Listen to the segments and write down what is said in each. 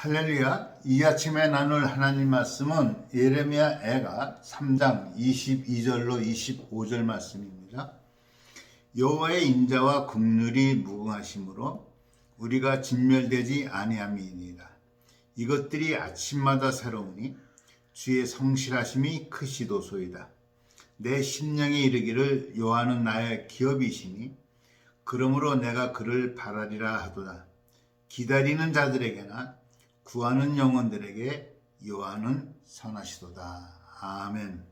할렐루야. 이 아침에 나눌 하나님 말씀은 예레미야 애가 3장 22절로 25절 말씀입니다. 여호와의 인자와 긍휼이 무궁하심으로 우리가 진멸되지 아니함이니라. 이것들이 아침마다 새로우니 주의 성실하심이 크시도소이다. 내 심령이 이르기를 여호와는 나의 기업이시니 그러므로 내가 그를 바라리라 하도다. 기다리는 자들에게나 구하는 영혼들에게 여호와는 선하시도다. 아멘.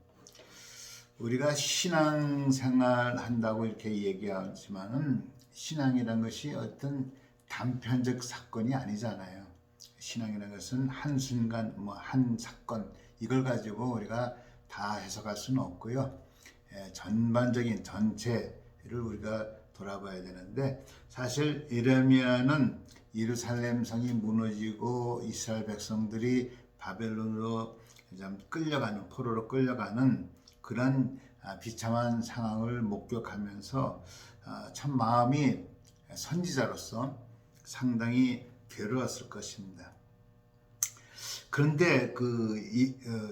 우리가 신앙생활 한다고 이렇게 얘기하지만은 신앙이란 것이 어떤 단편적 사건이 아니잖아요. 신앙이라는 것은 한순간 한 사건 이걸 가지고 우리가 다 해석할 수는 없고요. 전반적인 전체를 우리가 돌아봐야 되는데, 사실 예레미야는 예루살렘 성이 무너지고 이스라엘 백성들이 바벨론으로 끌려가는, 포로로 끌려가는 그런 비참한 상황을 목격하면서 참 마음이 선지자로서 상당히 괴로웠을 것입니다. 그런데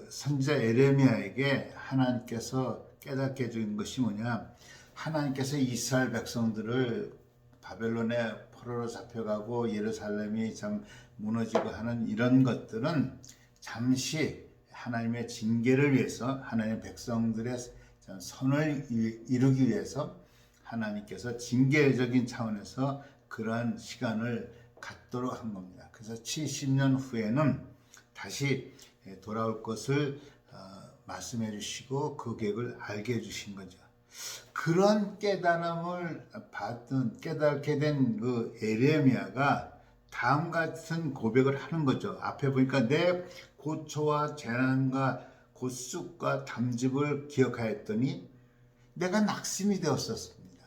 선지자 예레미야에게 하나님께서 깨닫게 해준 것이 뭐냐? 하나님께서 이스라엘 백성들을 바벨론에 포로로 잡혀가고 예루살렘이 참 무너지고 하는 이런 것들은 잠시 하나님의 징계를 위해서, 하나님의 백성들의 선을 이루기 위해서 하나님께서 징계적인 차원에서 그러한 시간을 갖도록 한 겁니다. 그래서 70년 후에는 다시 돌아올 것을 말씀해 주시고 그 계획을 알게 해주신 거죠. 그런 깨달음을 깨닫게 된 그 예레미야가 다음 같은 고백을 하는 거죠. 앞에 보니까 내 고초와 재난과 고쑥과 담즙을 기억하였더니 내가 낙심이 되었었습니다.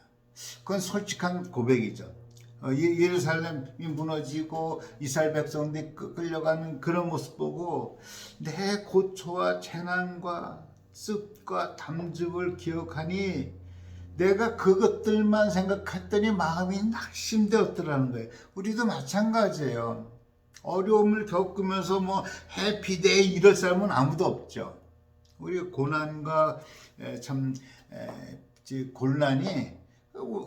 그건 솔직한 고백이죠. 예루살렘이 무너지고 이스라엘 백성들이 끌려가는 그런 모습 보고 내 고초와 재난과 습과 담즙을 기억하니 내가 그것들만 생각했더니 마음이 낙심되었더라는 거예요. 우리도 마찬가지예요. 어려움을 겪으면서 해피데이 이럴 사람은 아무도 없죠. 우리 고난과 곤란이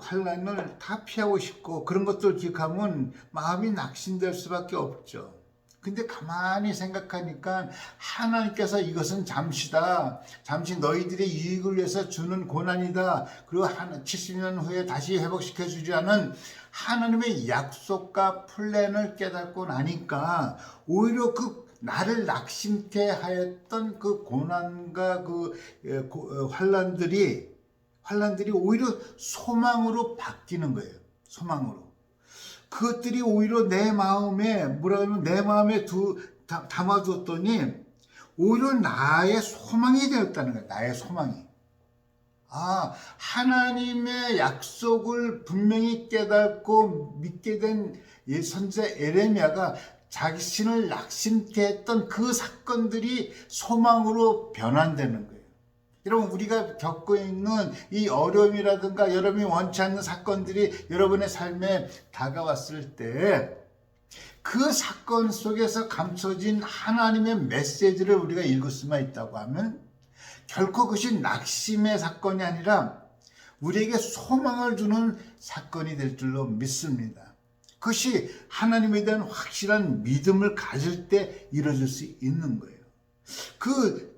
환란을 다 피하고 싶고 그런 것들 기억하면 마음이 낙심될 수밖에 없죠. 근데 가만히 생각하니까 하나님께서 이것은 잠시다. 잠시 너희들의 이익을 위해서 주는 고난이다. 그리고 70년 후에 다시 회복시켜 주자는 하나님의 약속과 플랜을 깨닫고 나니까 오히려 나를 낙심케 하였던 그 고난과 환란들이 오히려 소망으로 바뀌는 거예요. 소망으로. 그것들이 오히려 내 마음에 담아뒀더니 오히려 나의 소망이 되었다는 거예요. 나의 소망이. 하나님의 약속을 분명히 깨닫고 믿게 된 선지자 예레미야가 자신을 낙심케 했던 그 사건들이 소망으로 변환되는 거예요. 여러분, 우리가 겪고 있는 이 어려움이라든가 여러분이 원치 않는 사건들이 여러분의 삶에 다가왔을 때 그 사건 속에서 감춰진 하나님의 메시지를 우리가 읽을 수만 있다고 하면 결코 그것이 낙심의 사건이 아니라 우리에게 소망을 주는 사건이 될 줄로 믿습니다. 그것이 하나님에 대한 확실한 믿음을 가질 때 이루어질 수 있는 거예요. 그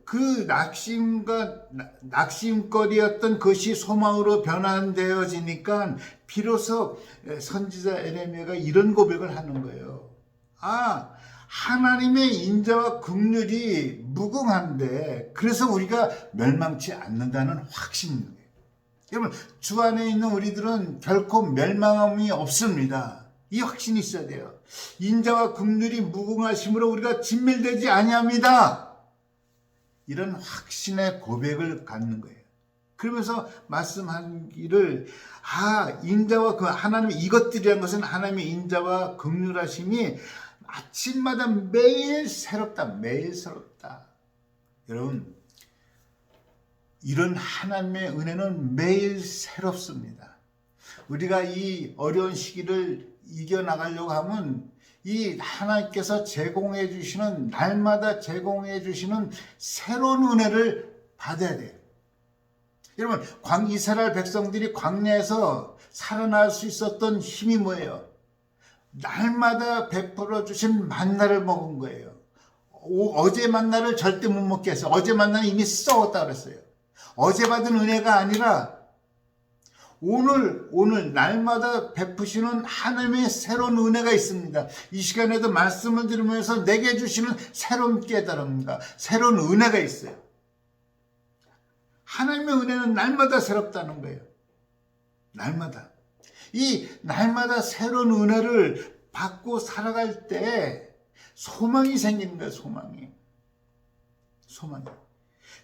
낙심거리였던 것이 소망으로 변환되어지니까 비로소 선지자 예레미야가 이런 고백을 하는 거예요. 하나님의 인자와 긍휼이 무궁한데 그래서 우리가 멸망치 않는다는 확신인 거예요. 여러분, 주 안에 있는 우리들은 결코 멸망함이 없습니다. 이 확신이 있어야 돼요. 인자와 긍휼이 무궁하심으로 우리가 진멸되지 아니합니다. 이런 확신의 고백을 갖는 거예요. 그러면서 말씀하기를 인자와 하나님의 이것들이란 것은 하나님의 인자와 긍휼하심이 아침마다 매일 새롭다. 매일 새롭다. 여러분, 이런 하나님의 은혜는 매일 새롭습니다. 우리가 이 어려운 시기를 이겨나가려고 하면 이 하나님께서 제공해 주시는, 날마다 제공해 주시는 새로운 은혜를 받아야 돼요. 여러분, 이스라엘 백성들이 광야에서 살아날 수 있었던 힘이 뭐예요? 날마다 베풀어 주신 만나를 먹은 거예요. 어제 만나를 절대 못 먹게 했어요. 어제 만나는 이미 썩었다 그랬어요. 어제 받은 은혜가 아니라 오늘 날마다 베푸시는 하나님의 새로운 은혜가 있습니다. 이 시간에도 말씀을 들으면서 내게 주시는 새로운 깨달음과 새로운 은혜가 있어요. 하나님의 은혜는 날마다 새롭다는 거예요. 날마다. 이 날마다 새로운 은혜를 받고 살아갈 때 소망이 생기는 거예요. 소망이.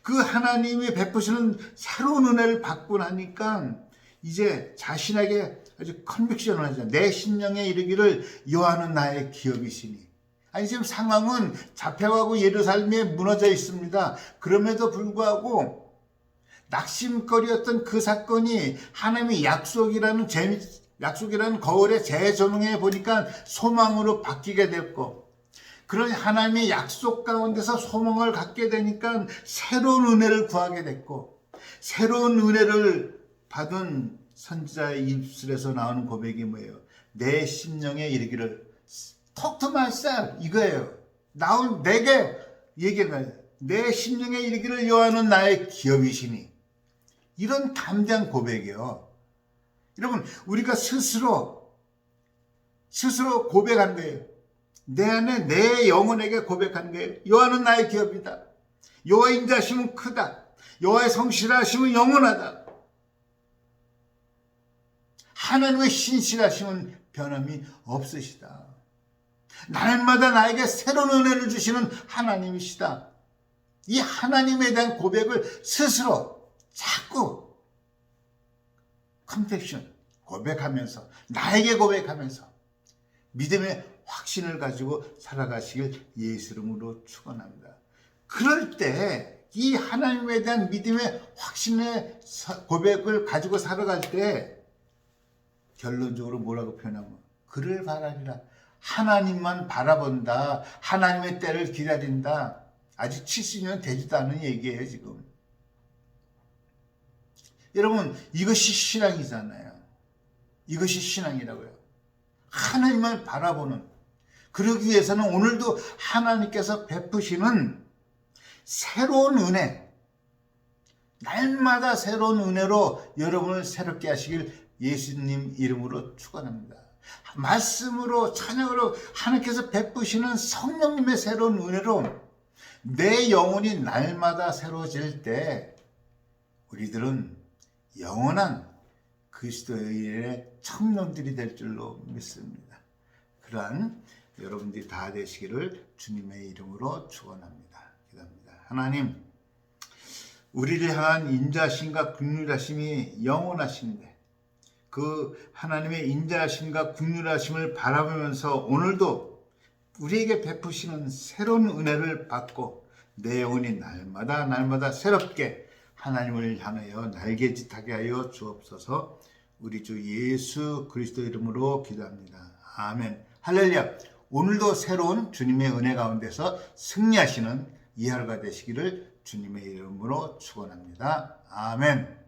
그 하나님이 베푸시는 새로운 은혜를 받고 나니까 이제 자신에게 아주 컨빅션을 하죠. 내 심령에 이르기를 여호와는 나의 기업이시니. 아니, 지금 상황은 잡혀가고 예루살렘에 무너져 있습니다. 그럼에도 불구하고 낙심거리였던 그 사건이 하나님의 약속이라는 거울에 재조명해 보니까 소망으로 바뀌게 됐고, 그런 하나님의 약속 가운데서 소망을 갖게 되니까 새로운 은혜를 구하게 됐고, 새로운 은혜를 받은 선지자의 입술에서 나오는 고백이 뭐예요? 내 심령에 이르기를 talk to myself, 이거예요. 내게 얘기해요. 내 심령에 이르기를 여호와는 나의 기업이시니. 이런 담대한 고백이요. 여러분, 우리가 스스로 고백하는 거예요. 내 안에 내 영혼에게 고백하는 거예요. 여호와는 나의 기업이다. 여호와의 인자심은 크다. 여호와의 성실하심은 영원하다. 하나님의 신실하심은 변함이 없으시다. 날마다 나에게 새로운 은혜를 주시는 하나님이시다. 이 하나님에 대한 고백을 스스로 자꾸 컨펙션, 고백하면서, 나에게 고백하면서 믿음의 확신을 가지고 살아가시길 예수 이름으로 축원합니다. 그럴 때 이 하나님에 대한 믿음의 확신의 고백을 가지고 살아갈 때 결론적으로 뭐라고 표현하면, 그를 바라리라. 하나님만 바라본다. 하나님의 때를 기다린다. 아직 70년 되지도 않은 얘기예요, 지금. 여러분, 이것이 신앙이잖아요. 이것이 신앙이라고요. 하나님만 바라보는. 그러기 위해서는 오늘도 하나님께서 베푸시는 새로운 은혜, 날마다 새로운 은혜로 여러분을 새롭게 하시길 예수님 이름으로 축원합니다. 말씀으로, 찬양으로 하나님께서 베푸시는 성령님의 새로운 은혜로 내 영혼이 날마다 새로워질 때 우리들은 영원한 그리스도의 청년들이 될 줄로 믿습니다. 그러한 여러분들이 다 되시기를 주님의 이름으로 축원합니다. 기도합니다. 하나님, 우리를 향한 인자심과 긍휼하심이 영원하신데 그 하나님의 인자하심과 긍휼하심을 바라보면서 오늘도 우리에게 베푸시는 새로운 은혜를 받고 내 영혼이 날마다 새롭게 하나님을 향하여 날개짓하게 하여 주옵소서. 우리 주 예수 그리스도 이름으로 기도합니다. 아멘. 할렐루야. 오늘도 새로운 주님의 은혜 가운데서 승리하시는 이 하루가 되시기를 주님의 이름으로 축원합니다. 아멘.